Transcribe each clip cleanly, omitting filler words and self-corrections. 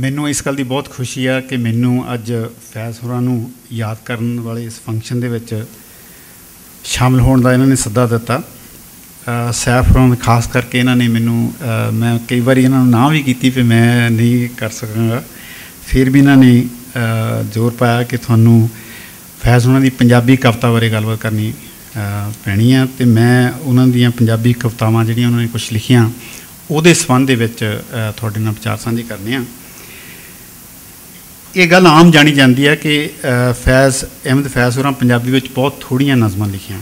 ਮੈਨੂੰ ਇਸ ਗੱਲ ਦੀ ਬਹੁਤ ਖੁਸ਼ੀ ਆ ਕਿ ਮੈਨੂੰ ਅੱਜ ਫੈਜ਼ ਹੋਰਾਂ ਨੂੰ ਯਾਦ ਕਰਨ ਵਾਲੇ ਇਸ ਫੰਕਸ਼ਨ ਦੇ ਵਿੱਚ ਸ਼ਾਮਲ ਹੋਣ ਦਾ ਇਹਨਾਂ ਨੇ ਸੱਦਾ ਦਿੱਤਾ। ਸੈਫ ਹੋਰਾਂ ਨੂੰ ਖਾਸ ਕਰਕੇ ਇਹਨਾਂ ਨੇ ਮੈਨੂੰ ਮੈਂ ਕਈ ਵਾਰੀ ਇਹਨਾਂ ਨੂੰ ਨਾ ਵੀ ਕੀਤੀ ਵੀ ਮੈਂ ਨਹੀਂ ਕਰ ਸਕਾਂਗਾ, ਫਿਰ ਵੀ ਇਹਨਾਂ ਨੇ ਜ਼ੋਰ ਪਾਇਆ ਕਿ ਤੁਹਾਨੂੰ ਫੈਜ਼ ਹੋਰਾਂ ਦੀ ਪੰਜਾਬੀ ਕਵਿਤਾ ਬਾਰੇ ਗੱਲਬਾਤ ਕਰਨੀ ਪੈਣੀ ਆ, ਅਤੇ ਮੈਂ ਉਹਨਾਂ ਦੀਆਂ ਪੰਜਾਬੀ ਕਵਿਤਾਵਾਂ ਜਿਹੜੀਆਂ ਉਹਨਾਂ ਨੇ ਕੁਛ ਲਿਖੀਆਂ ਉਹਦੇ ਸੰਬੰਧ ਦੇ ਵਿੱਚ ਤੁਹਾਡੇ ਨਾਲ ਵਿਚਾਰ ਸਾਂਝੇ ਕਰਨੇ ਆ। ਇਹ ਗੱਲ ਆਮ ਜਾਣੀ ਜਾਂਦੀ ਹੈ ਕਿ ਫੈਜ਼ ਅਹਿਮਦ ਫੈਜ਼ ਹੋਰਾਂ ਪੰਜਾਬੀ ਵਿੱਚ ਬਹੁਤ ਥੋੜ੍ਹੀਆਂ ਨਜ਼ਮਾਂ ਲਿਖੀਆਂ।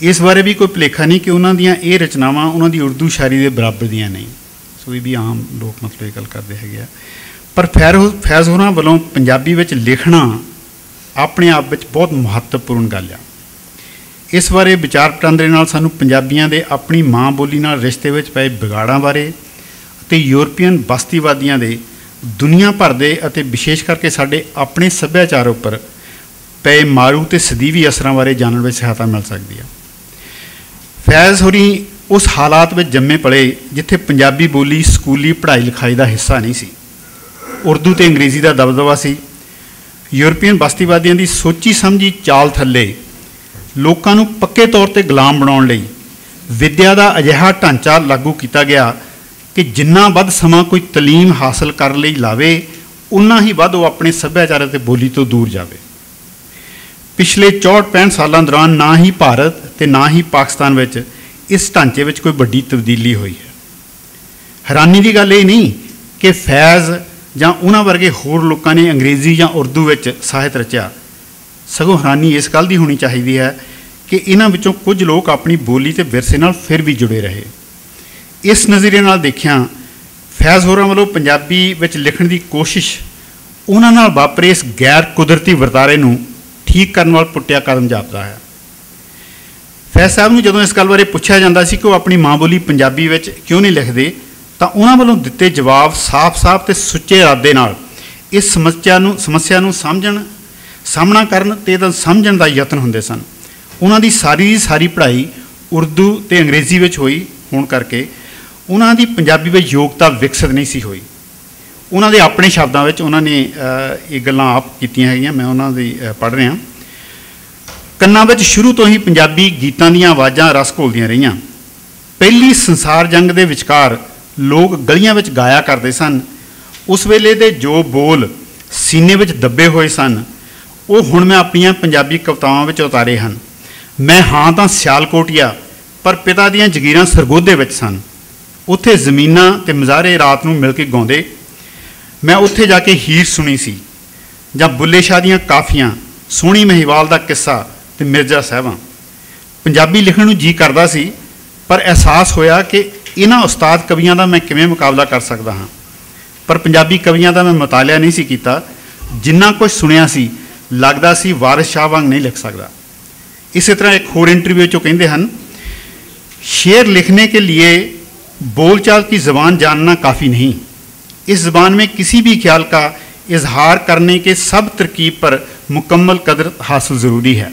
ਇਸ ਬਾਰੇ ਵੀ ਕੋਈ ਭੁਲੇਖਾ ਨਹੀਂ ਕਿ ਉਹਨਾਂ ਦੀਆਂ ਇਹ ਰਚਨਾਵਾਂ ਉਹਨਾਂ ਦੀ ਉਰਦੂ ਸ਼ਾਇਰੀ ਦੇ ਬਰਾਬਰ ਦੀਆਂ ਨਹੀਂ। ਸੋ ਇਹ ਵੀ ਆਮ ਲੋਕ ਮਤਲਬ ਇਹ ਗੱਲ ਕਰਦੇ ਹੈਗੇ ਆ। ਪਰ ਫੈਜ਼ ਹੋਰਾਂ ਵੱਲੋਂ ਪੰਜਾਬੀ ਵਿੱਚ ਲਿਖਣਾ ਆਪਣੇ ਆਪ ਵਿੱਚ ਬਹੁਤ ਮਹੱਤਵਪੂਰਨ ਗੱਲ ਆ। ਇਸ ਬਾਰੇ ਵਿਚਾਰ ਵਟਾਂਦਰੇ ਨਾਲ ਸਾਨੂੰ ਪੰਜਾਬੀਆਂ ਦੇ ਆਪਣੀ ਮਾਂ ਬੋਲੀ ਨਾਲ ਰਿਸ਼ਤੇ ਵਿੱਚ ਪਏ ਵਿਗਾੜਾਂ ਬਾਰੇ ਅਤੇ ਯੂਰਪੀਅਨ ਬਸਤੀਵਾਦੀਆਂ ਦੇ ਦੁਨੀਆ ਭਰ ਦੇ ਅਤੇ ਵਿਸ਼ੇਸ਼ ਕਰਕੇ ਸਾਡੇ ਆਪਣੇ ਸੱਭਿਆਚਾਰ ਉੱਪਰ ਪਏ ਮਾਰੂ ਅਤੇ ਸਦੀਵੀ ਅਸਰਾਂ ਬਾਰੇ ਜਾਣਨ ਵਿੱਚ ਸਹਾਇਤਾ ਮਿਲ ਸਕਦੀ ਹੈ। ਫੈਜ਼ ਹੋਰੀ ਉਸ ਹਾਲਾਤ ਵਿੱਚ ਜੰਮੇ ਪਲੇ ਜਿੱਥੇ ਪੰਜਾਬੀ ਬੋਲੀ ਸਕੂਲੀ ਪੜ੍ਹਾਈ ਲਿਖਾਈ ਦਾ ਹਿੱਸਾ ਨਹੀਂ ਸੀ। ਉਰਦੂ ਅਤੇ ਅੰਗਰੇਜ਼ੀ ਦਾ ਦਬਦਬਾ ਸੀ। ਯੂਰਪੀਅਨ ਬਸਤੀਵਾਦੀਆਂ ਦੀ ਸੋਚੀ ਸਮਝੀ ਚਾਲ ਥੱਲੇ ਲੋਕਾਂ ਨੂੰ ਪੱਕੇ ਤੌਰ 'ਤੇ ਗੁਲਾਮ ਬਣਾਉਣ ਲਈ ਵਿੱਦਿਆ ਦਾ ਅਜਿਹਾ ਢਾਂਚਾ ਲਾਗੂ ਕੀਤਾ ਗਿਆ ਕਿ ਜਿੰਨਾ ਵੱਧ ਸਮਾਂ ਕੋਈ ਤਾਲੀਮ ਹਾਸਲ ਕਰਨ ਲਈ ਲਾਵੇ ਉਨਾ ਹੀ ਵੱਧ ਉਹ ਆਪਣੇ ਸੱਭਿਆਚਾਰ ਅਤੇ ਬੋਲੀ ਤੋਂ ਦੂਰ ਜਾਵੇ। ਪਿਛਲੇ 64-65 ਸਾਲਾਂ ਦੌਰਾਨ ਨਾ ਹੀ ਭਾਰਤ ਅਤੇ ਨਾ ਹੀ ਪਾਕਿਸਤਾਨ ਵਿੱਚ ਇਸ ਢਾਂਚੇ ਵਿੱਚ ਕੋਈ ਵੱਡੀ ਤਬਦੀਲੀ ਹੋਈ ਹੈ। ਹੈਰਾਨੀ ਦੀ ਗੱਲ ਇਹ ਨਹੀਂ ਕਿ ਫੈਜ਼ ਜਾਂ ਉਹਨਾਂ ਵਰਗੇ ਹੋਰ ਲੋਕਾਂ ਨੇ ਅੰਗਰੇਜ਼ੀ ਜਾਂ ਉਰਦੂ ਵਿੱਚ ਸਾਹਿਤ ਰਚਿਆ, ਸਗੋਂ ਹੈਰਾਨੀ ਇਸ ਗੱਲ ਦੀ ਹੋਣੀ ਚਾਹੀਦੀ ਹੈ ਕਿ ਇਹਨਾਂ ਵਿੱਚੋਂ ਕੁਝ ਲੋਕ ਆਪਣੀ ਬੋਲੀ ਅਤੇ ਵਿਰਸੇ ਨਾਲ ਫਿਰ ਵੀ ਜੁੜੇ ਰਹੇ। ਇਸ ਨਜ਼ਰੀਏ ਨਾਲ ਦੇਖਿਆ ਫੈਜ਼ ਹੋਰਾਂ ਵੱਲੋਂ ਪੰਜਾਬੀ ਵਿੱਚ ਲਿਖਣ ਦੀ ਕੋਸ਼ਿਸ਼ ਉਹਨਾਂ ਨਾਲ ਵਾਪਰੇ ਇਸ ਗੈਰ ਕੁਦਰਤੀ ਵਰਤਾਰੇ ਨੂੰ ਠੀਕ ਕਰਨ ਵੱਲ ਪੁੱਟਿਆ ਕਦਮ ਜਾਪਦਾ ਹੈ। ਫੈਜ਼ ਸਾਹਿਬ ਨੂੰ ਜਦੋਂ ਇਸ ਗੱਲ ਬਾਰੇ ਪੁੱਛਿਆ ਜਾਂਦਾ ਸੀ ਕਿ ਉਹ ਆਪਣੀ ਮਾਂ ਬੋਲੀ ਪੰਜਾਬੀ ਵਿੱਚ ਕਿਉਂ ਨਹੀਂ ਲਿਖਦੇ, ਤਾਂ ਉਹਨਾਂ ਵੱਲੋਂ ਦਿੱਤੇ ਜਵਾਬ ਸਾਫ਼-ਸਾਫ਼ ਅਤੇ ਸੁੱਚੇ ਇਰਾਦੇ ਨਾਲ ਇਸ ਸਮੱਸਿਆ ਨੂੰ ਸਾਹਮਣਾ ਕਰਨ ਅਤੇ ਇਹਦਾ ਸਮਝਣ ਦਾ ਯਤਨ ਹੁੰਦੇ ਸਨ। ਉਹਨਾਂ ਦੀ ਸਾਰੀ ਪੜ੍ਹਾਈ ਉਰਦੂ ਅਤੇ ਅੰਗਰੇਜ਼ੀ ਵਿੱਚ ਹੋਈ ਹੋਣ ਕਰਕੇ ਉਹਨਾਂ ਦੀ ਪੰਜਾਬੀ ਵਿੱਚ ਯੋਗਤਾ ਵਿਕਸਿਤ ਨਹੀਂ ਸੀ ਹੋਈ। ਉਹਨਾਂ ਦੇ ਆਪਣੇ ਸ਼ਬਦਾਂ ਵਿੱਚ ਉਹਨਾਂ ਨੇ ਇਹ ਗੱਲਾਂ ਆਪ ਕੀਤੀਆਂ ਹੈਗੀਆਂ, ਮੈਂ ਉਹਨਾਂ ਦੀ ਪੜ੍ਹ ਰਿਹਾ। ਕੰਨਾਂ ਵਿੱਚ ਸ਼ੁਰੂ ਤੋਂ ਹੀ ਪੰਜਾਬੀ ਗੀਤਾਂ ਦੀਆਂ ਆਵਾਜ਼ਾਂ ਰਸ ਘੋਲਦੀਆਂ ਰਹੀਆਂ। ਪਹਿਲੀ ਸੰਸਾਰ ਜੰਗ ਦੇ ਵਿਚਕਾਰ ਲੋਕ ਗਲੀਆਂ ਵਿੱਚ ਗਾਇਆ ਕਰਦੇ ਸਨ। ਉਸ ਵੇਲੇ ਦੇ ਜੋ ਬੋਲ ਸੀਨੇ ਵਿੱਚ ਦੱਬੇ ਹੋਏ ਸਨ ਉਹ ਹੁਣ ਮੈਂ ਆਪਣੀਆਂ ਪੰਜਾਬੀ ਕਵਿਤਾਵਾਂ ਵਿੱਚ ਉਤਾਰੇ ਹਨ। ਮੈਂ ਹਾਂ ਤਾਂ ਸਿਆਲਕੋਟੀਆ, ਪਰ ਪਿਤਾ ਦੀਆਂ ਜਗੀਰਾਂ ਸਰਗੋਧੇ ਵਿੱਚ ਸਨ। ਉੱਥੇ ਜ਼ਮੀਨਾਂ ਅਤੇ ਮਜ਼ਾਰੇ ਰਾਤ ਨੂੰ ਮਿਲ ਕੇ ਗਾਉਂਦੇ। ਮੈਂ ਉੱਥੇ ਜਾ ਕੇ ਹੀਰ ਸੁਣੀ ਸੀ, ਜਾਂ ਬੁੱਲੇ ਸ਼ਾਹ ਦੀਆਂ ਕਾਫੀਆਂ, ਸੋਹਣੀ ਮਹੀਵਾਲ ਦਾ ਕਿੱਸਾ ਅਤੇ ਮਿਰਜ਼ਾ ਸਾਹਿਬਾਂ। ਪੰਜਾਬੀ ਲਿਖਣ ਨੂੰ ਜੀ ਕਰਦਾ ਸੀ, ਪਰ ਅਹਿਸਾਸ ਹੋਇਆ ਕਿ ਇਹਨਾਂ ਉਸਤਾਦ ਕਵੀਆਂ ਦਾ ਮੈਂ ਕਿਵੇਂ ਮੁਕਾਬਲਾ ਕਰ ਸਕਦਾ ਹਾਂ। ਪਰ ਪੰਜਾਬੀ ਕਵੀਆਂ ਦਾ ਮੈਂ ਮੁਤਾਲਿਆ ਨਹੀਂ ਸੀ ਕੀਤਾ। ਜਿੰਨਾ ਕੁਝ ਸੁਣਿਆ ਸੀ ਲੱਗਦਾ ਸੀ ਵਾਰਿਸ ਸ਼ਾਹ ਵਾਂਗ ਨਹੀਂ ਲਿਖ ਸਕਦਾ। ਇਸੇ ਤਰ੍ਹਾਂ ਇੱਕ ਹੋਰ ਇੰਟਰਵਿਊ 'ਚ ਉਹ ਕਹਿੰਦੇ ਹਨ, शेर लिखने के लिए बोलचाल की ज़बान जानना काफ़ी नहीं, इस ज़बान में किसी भी ख्याल का इजहार करने के सब तरकीब पर मुकम्मल कदर हासिल ज़रूरी है,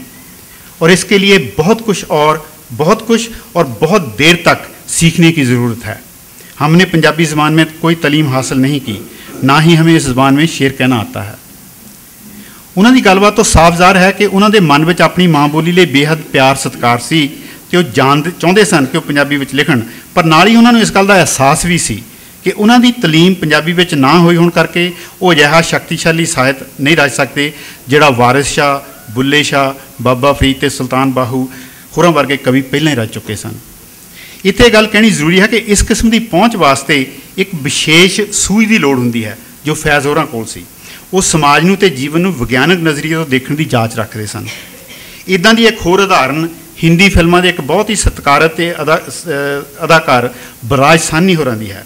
और इसके लिए बहुत कुछ और बहुत देर तक सीखने की ज़रूरत है। हमने पंजाबी ज़बान में कोई तालीम हासिल नहीं की, ना ही हमें इस ज़बान में शेर कहना आता है। उन्हों की गलबात तो साफ ज़ाहिर है कि उन्होंने मन में अपनी माँ बोली लिए बेहद प्यार सत्कार सी कि चाहते सन कि पंजाबी विच लिखण, पर नाल ही उन्होंने इस गल का एहसास भी सी कि उन्हों की तलीम पंजाबी विच ना होई होण करके वो अजिहा शक्तिशाली साहित नहीं रच सकते जिहड़ा वारिस शाह, बुल्ले शाह, बाबा फरीद ते सुल्तान बाहू होरां वर्गे कवि पहले ही रच चुके सन। इत्थे गल कहनी जरूरी है कि इस किस्म की पहुँच वास्ते एक विशेष सूझ की लोड़ हुंदी है जो फैज़ होरां कोल सी। वो समाज नूं ते जीवन नूं विग्यानक नज़रिए तो देखण की जांच रखते सन। इदां दी एक होर उदाहरण हिंदी फिल्मां दे एक बहुत ही सत्कारत अदाकार बराज सानी होरां दी है।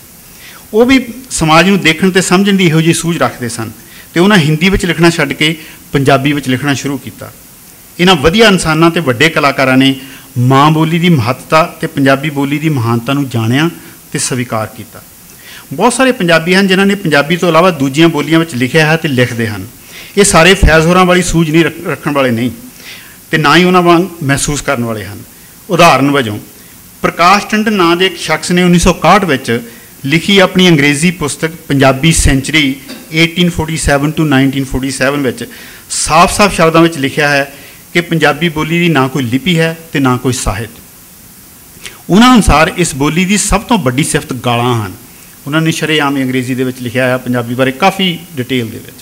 वो भी समाज नूं देखण ते समझण दी इहो जी सूझ रखते सन ते उन्हां हिंदी विच लिखना छड्ड के पंजाबी विच लिखना शुरू किया। इन्हां वधिया इंसानां ते वड्डे कलाकारां ने माँ बोली की महत्ता ते पंजाबी बोली की महानता नूं जाणिया ते स्वीकार किया। बहुत सारे पंजाबी हैं जिन्होंने पंजाबी तो इलावा दूजियां बोलियां विच लिखिया है तो लिखते हैं। ये सारे फैज़ होरां वाली सूझ नहीं रखण वाले नहीं, तो ना ही उन्होंने वांग महसूस करने वाले हैं। उदाहरण वजों प्रकाश टंडन नां दे एक शख्स ने 1961 में लिखी अपनी अंग्रेज़ी पुस्तक पंजाबी सेंचुरी 1847 to 1947 ਵਿੱਚ साफ साफ शब्दों में लिखा है कि पंजाबी बोली की ना कोई लिपि है तो ना कोई साहित्य। उन्होंने अनुसार इस बोली की सब तो बड़ी सिफत गालां हैं। उन्होंने शरेआम अंग्रेज़ी के लिखा है पंजाबी बारे काफ़ी डिटेल के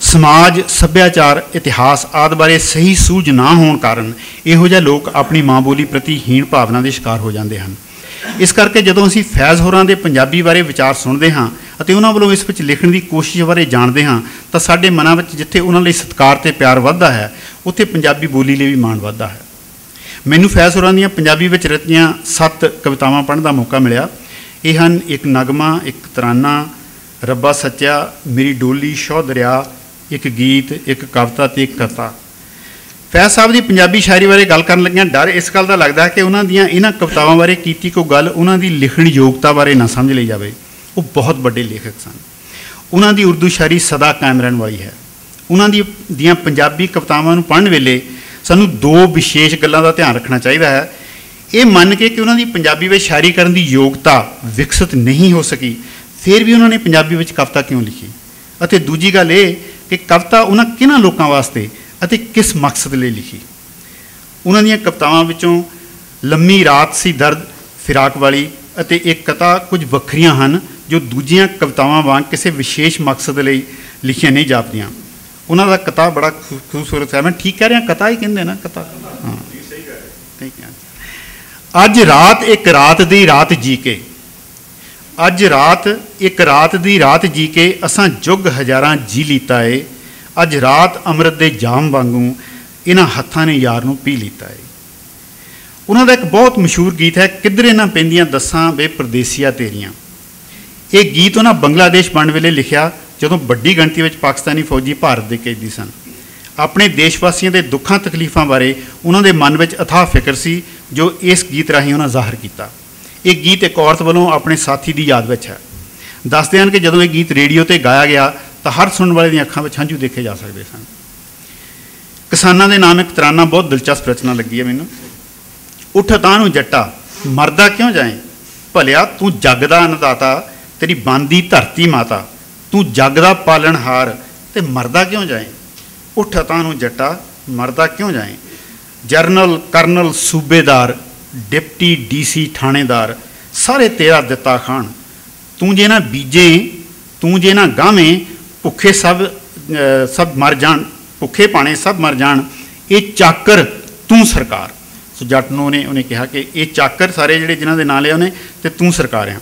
समाज सभ्याचार इतिहास आदि बारे सही सूझ ना होने कारण इहो जिहे लोग अपनी माँ बोली प्रति हीन भावना के शिकार हो जाते हैं। इस करके जदों असीं फैज़ होरां दे पंजाबी बारे विचार सुनते हाँ ਅਤੇ ਉਹਨਾਂ ਵੱਲੋਂ ਇਸ ਵਿੱਚ ਲਿਖਣ ਦੀ ਕੋਸ਼ਿਸ਼ ਬਾਰੇ ਜਾਣਦੇ ਹਾਂ ਤਾਂ ਸਾਡੇ ਮਨਾਂ ਵਿੱਚ ਜਿੱਥੇ ਉਹਨਾਂ ਲਈ ਸਤਿਕਾਰ ਤੇ ਪਿਆਰ ਵੱਧਦਾ ਹੈ ਉੱਥੇ ਪੰਜਾਬੀ ਬੋਲੀ ਲਈ ਵੀ ਮਾਣ ਵੱਧਦਾ ਹੈ। ਮੈਨੂੰ ਫੈਜ਼ ਹੋਰਾਂ ਦੀਆਂ ਪੰਜਾਬੀ ਵਿੱਚ ਰਚੀਆਂ 7 ਕਵਿਤਾਵਾਂ ਪੜ੍ਹਨ ਦਾ ਮੌਕਾ ਮਿਲਿਆ। ਇਹ ਹਨ ਇੱਕ ਨਗਮਾ, ਇੱਕ ਤਰਾਨਾ, ਰੱਬਾ ਸੱਚਾ, ਮੇਰੀ ਡੋਲੀ, ਸ਼ੌਹ ਦਰਿਆ, ਇੱਕ ਗੀਤ, ਇੱਕ ਕਵਿਤਾ ਤੇ ਇੱਕ ਕਥਾ। ਫੈਜ਼ ਸਾਹਿਬ ਦੀ ਪੰਜਾਬੀ ਸ਼ਾਇਰੀ ਬਾਰੇ ਗੱਲ ਕਰਨ ਲੱਗਿਆਂ ਡਰ ਇਸ ਗੱਲ ਦਾ ਲੱਗਦਾ ਕਿ ਉਹਨਾਂ ਦੀਆਂ ਇਹਨਾਂ ਕਵਿਤਾਵਾਂ ਬਾਰੇ ਕੀਤੀ ਕੋਈ ਗੱਲ ਉਹਨਾਂ ਦੀ ਲਿਖਣ ਯੋਗਤਾ ਬਾਰੇ ਨਾ ਸਮਝ ਲਈ ਜਾਵੇ। वो बहुत बड़े लेखक सन। उन्हों की उर्दू शायरी सदा कायम रहने वाली है। उन्होंने दियां पंजाबी कवितावां नूं पढ़न वेले सानूं 2 विशेष गल्लां दा ध्यान रखना चाहिए है। ये मन के कि उन्होंने पंजाबी में शायरी करने की योग्यता विकसित नहीं हो सकी फिर भी उन्होंने पंजाबी में कविता क्यों लिखी और दूजी गल ये कि कविता उन्होंने किन्हां लोकां वास्ते अते किस मकसद लिए लिखी। उन्हों दी कवितावां विचों लम्मी रात सी दर्द फिराक वाली अते एक कथा कुछ वखरियां हैं जो दूजियां कवितावां वांग किसी विशेष मकसद लिए लिखियां नहीं जापदियां। उन्हां दा कथा बड़ा खूबसूरत है। मैं ठीक कह रहा, कथा ही कहंदे ना, कथा। हाँ ठीक है। अज रात एक रात दी रात जी के, अज रात एक रात दी रात जी के असां जुग हज़ारां जी लीता है। अज रात अमृत दे जाम वांगू इन्हां हत्थां ने यार नूं पी लीता है। उन्हां दा एक बहुत मशहूर गीत है, किधरे ना पैंदियां दसां वे परदेसिया तेरियां। ये गीत उन्हें बंगलादेश बंड वेले लिखिया जदों बड़ी गिणती में पाकिस्तानी फौजी भारत के कैदी सन। अपने देशवासियों के दुखों तकलीफों बारे उन्होंने मन में अथाह फिक्र सी जो इस गीत राही उन्हें जाहिर किया। ये गीत एक औरत वालों अपने साथी की याद में है। दसते हैं कि जदों ये गीत रेडियो पर गाया गया तो हर सुनने वाले दी अखां में हंझू देखे जा सकते सन। किसानां दे नाम एक तराना बहुत दिलचस्प रचना लगी है मैनूं। उठ तां नूं जट्टा मरदा क्यों जाए, भलिया तू जग दा अन्नदाता, तेरी बांदी धरती माता, तू जग दा पालनहार ते मरदा क्यों जाए। उठ तां नूं जट्टा मरदा क्यों जाए। जरनल करनल सूबेदार डिप्टी DC थानेदार सारे तेरा दिता खान। तू जे ना बीजे तू जे ना गावें भुखे सब मर जान, भुखे पाने सब मर जान, ये चाकर तू सरकार। सो जट नूं ने उन्हें कहा कि ये चाकर सारे जिहड़े जिन्हां दे नां लिया उन्हें ते तू सरकार है।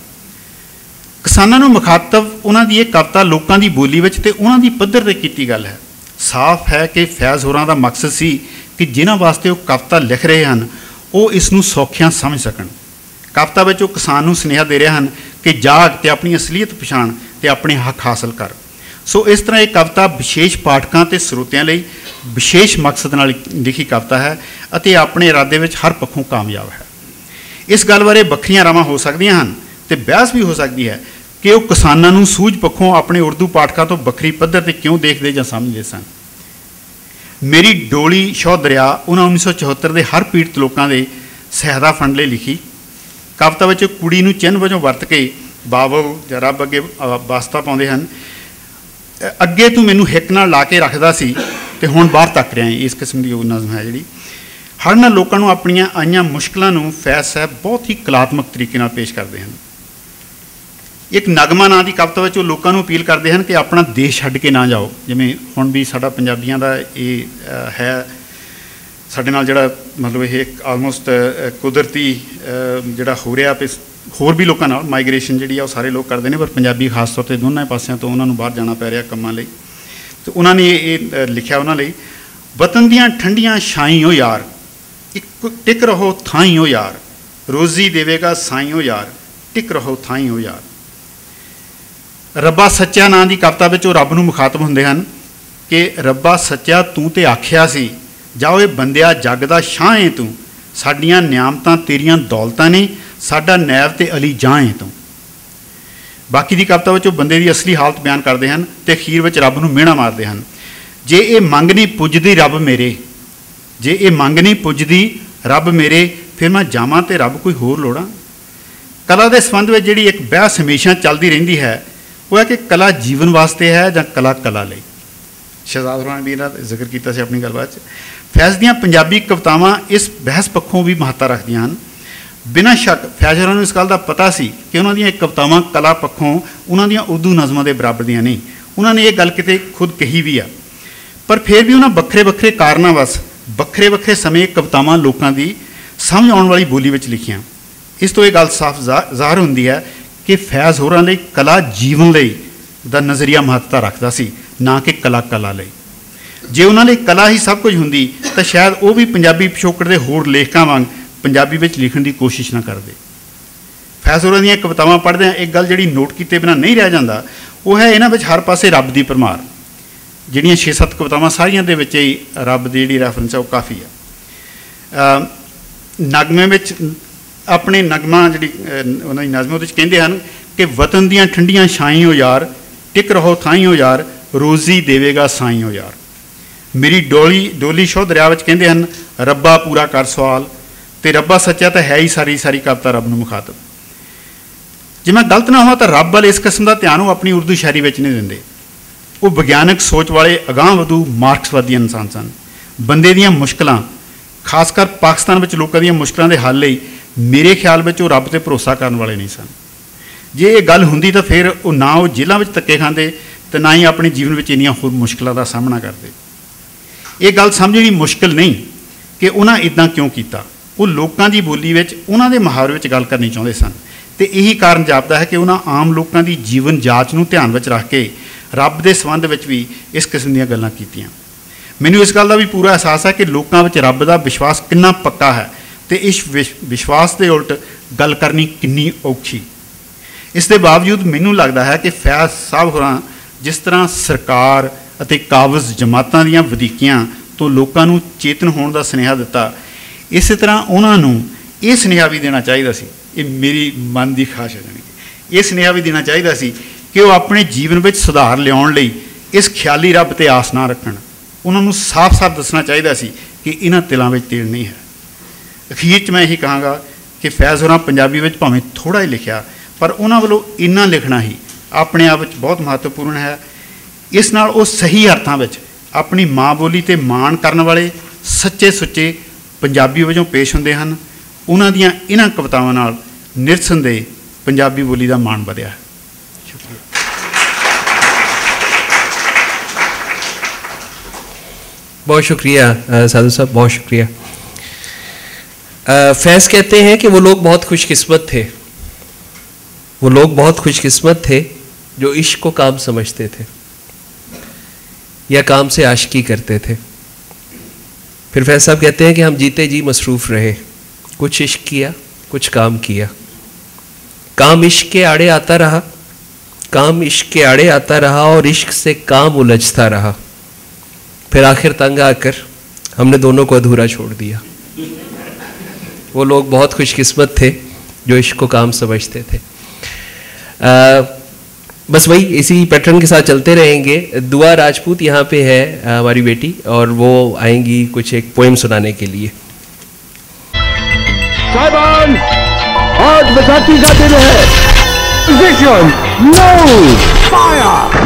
किसानां नूं मुखातब उन्हां दी ये कविता लोकां दी बोली विच ते उन्हां दी पद्धर ते कीती गल है। साफ है कि फैज़ होरां दा मकसद सी कि जिन्हां वास्ते वो कविता लिख रहे हैं वो इसनूं सौखियां समझ सकण। कविता विच वो किसान नूं सुनेहा दे रहे हैं कि जाग ते अपनी असलीयत पछाण ते अपने हक हासिल कर। सो इस तरह एक कविता विशेष पाठकों ते स्रोतियां लई विशेष मकसद नाल लिखी कविता है अते अपने इरादे विच हर पक्षों कामयाब है। इस गल बारे बखरियां रावां हो सकदियां हन ते बहस भी हो सकती है कि वो किसानां नूं सूझ पक्षों अपने उर्दू पाठकों तो बखरी पद्धर ते क्यों देखते जां समझदे सन। मेरी डोली शौह दरिया उन्हें 1974 के हर पीड़ित लोगों के सहायता फंड लिए लिखी। कविता में कुड़ी नूं चिन्ह वजों वरत के बाबल जां रब अगे वास्ता पाउंदे हन। अगे तू मैनू हिक नाल ला के रखदा सी ते हुण बाहर तक रहा है। इस किस्म की नज़म है जी। हर ना लोगों नूं अपनियां आईयां मुश्किलों नूं फैज़ साहब बहुत ही कलात्मक तरीके नाल पेश करते हैं। एक नगमा नां की कविता में लोगों को अपील करते हैं कि अपना देश छड्ड के ना जाओ। जिवें हुण भी साडा पंजाबियां दा ये है साडे नाल जिहड़ा मतलब ये आलमोस्ट कुदरती जिहड़ा हो रहा पे होर भी लोगों नाल माइग्रेशन जिहड़ी आ सारे लोग करते हैं पर पंजाबी खास तौर पर दोनों पासों तो उन्होंने बाहर जाना पै रहा कामां लई। तो उन्होंने ये लिखा उन्होंने वतन दियां ठंडियां छाई हो यार, एक टिक रहो थाई हो यार, रोज़ी देवेगा साई हो यार, टिक रहो थाई हो यार। रब्बा सच्चा नां की कविता में रब नूं मुखातब हुंदे हन कि रब्बा सच्चा तू ते आखिया सी, जाओ ये बंदिया जग दा शाह है तू, साडियां नियामतां तेरियां दौलतां ने, साडा नैब ते अली जां है तू। बाकी की कविता में बंदे की असली हालत बयान करते हैं तो अखीर में रब नूं मिहणा मारते हैं। जे ये मंग नहीं पुजदी रब मेरे, जे ये मंग नहीं पुजदी रब मेरे, फिर मैं जावां ते रब कोई होर लोड़ां। कला के संबंध में जी एक बहस हमेशा चलती रही है वो है कि कला जीवन वास्ते है या कला कला लई। शहजाद होरां ने भी जिक्र किया से अपनी गलबात। फैज़ दियां पंजाबी कवितावां इस बहस पक्षों भी महत्ता रखदियां हन। बिना शक फैज़ होरां नूं इस गल दा पता सी कि उन्हां दियां कवितावां कला पक्षों उन्हां दियां उर्दू नज़मां दे बराबर दियां नहीं। उन्होंने ये गल किते खुद कही भी आ, पर फिर भी उन्होंने बखरे बखरे कारणों वस बखरे बखरे समय कवितावां लोगों की समझ आने वाली बोली में लिखियां। इस तो ये गल साफ ज़ाहिर होंदी है कि फैज़ होरां लई कला जीवन लई दा नज़रिया महत्ता रखता सी, ना कि कला कला लई। जे उन्होंने कला ही सब कुछ होंदी तो शायद वो भी पंजाबी पिछोकड़ के होर लेखकों वांग पंजाबी में लिखण की कोशिश ना करते। फैज़ होरां दीयां कवितावां पढ़दे एक गल जिहड़ी नोट किए बिना नहीं रह जाता वो है इन्हां विच हर पासे रब की परमार। जिहड़ियां 6-7 कवितावां सारियां दे विच ही रब की जिहड़ी रैफरेंस है वो काफ़ी है। नगमे विच अपने नगमा जिहड़ी उन्हां दी नज़म उहदे विच कहिंदे हन कि वतन दियां ठंडियां छाई हो यार, टिक रहो थाई हो यार, रोज़ी देवेगा साई हो यार। मेरी डोली शो दरिया विच कहिंदे हन रब्बा पूरा कर सवाल, ते रब्बा सच्चा तो है ही सारी सारी कविता रब नूं मुखातब। जे मैं गलत ना होवां तो रब वाले इस किस्म का ध्यान वो अपनी उर्दू शायरी में नहीं देंदे। वो विज्ञानक सोच वाले अगाह वधू मार्क्सवादी इंसान सन। बंदे दियां मुश्किलां खासकर पाकिस्तान में लोगों दी मुश्किलों के हल लई मेरे ख्याल में वो रब ते भरोसा करने वाले नहीं सन। जे ये गल हुंदी तो फिर वो ना वो जेलों में धक्के खाते तो ना ही अपने जीवन में इन्नियां होर मुश्किलों का सामना करते। ये गल समझनी मुश्किल नहीं कि उन्हें इदां क्यों किया। वो लोगों की बोली में उन्होंने मुहावरे में गल करनी चाहते सन, तो यही कारण जापदा है कि उन्होंने आम लोगों की जीवन जाच नूं ध्यान में रख के रब के संबंध में भी इस किस्म दी गल्लां कीतियां। मैनूं इस गल का भी पूरा एहसास है कि लोगों में रब का विश्वास कितना पक्का है, तो इस विश्वास के उल्ट गल करनी कितनी औखी। इस दे बावजूद मैनूं लगता है कि फैज़ साहब होरां जिस तरह सरकार अते काबज़ जमातां दीयां वधीकियां तो लोगों नूं चेतन होने का सुनेहा दिता, इस तरह उन्होंने ये सुनेहा भी देना चाहिए सी। ये मेरी मन की खाश है, जानी कि ये सुनेहा भी देना चाहिए सी कि वो अपने जीवन में सुधार लियाउण लई इस ख्याली रब ते आस ना रखण। उन्होंने साफ साफ दसना चाहिए सी कि इन्हां तिलों में तेल नहीं है। अखीर च मैं यही कहांगा कि फैज़ होरां पंजाबी में भावें थोड़ा ही लिखिया, पर उन्हां वल्लों इन्ना लिखना ही अपने आप में बहुत महत्वपूर्ण है। इस नाल वो सही अर्थां विच अपनी माँ बोली ते माण करन वाले सच्चे सुच्चे पंजाबी वजों पेश हुंदे हन। उन्हां दियां इन्हां कवितावां नाल निरसंदेह पंजाबी बोली का मान बढ़िया है। शुक्रिया। बहुत शुक्रिया साधु साहब, बहुत शुक्रिया। फैज़ कहते हैं कि वो लोग बहुत खुशकिस्मत थे, वो लोग बहुत खुशकिस्मत थे जो इश्क को काम समझते थे या काम से आशिकी करते थे। फिर फैज़ साहब कहते हैं कि हम जीते जी मसरूफ़ रहे, कुछ इश्क किया कुछ काम किया, काम इश्क के आड़े आता रहा, काम इश्क के आड़े आता रहा और इश्क से काम उलझता रहा। फिर आखिर तंग आकर हमने दोनों को अधूरा छोड़ दिया। वो लोग बहुत खुशकिस्मत थे जो इश्क को काम समझते थे। बस वही इसी पैटर्न के साथ चलते रहेंगे। दुआ राजपूत यहाँ पे है हमारी बेटी, और वो आएंगी कुछ एक पोएम सुनाने के लिए। साहिबान, आज बैसाखी का दिन है। Position, no fire.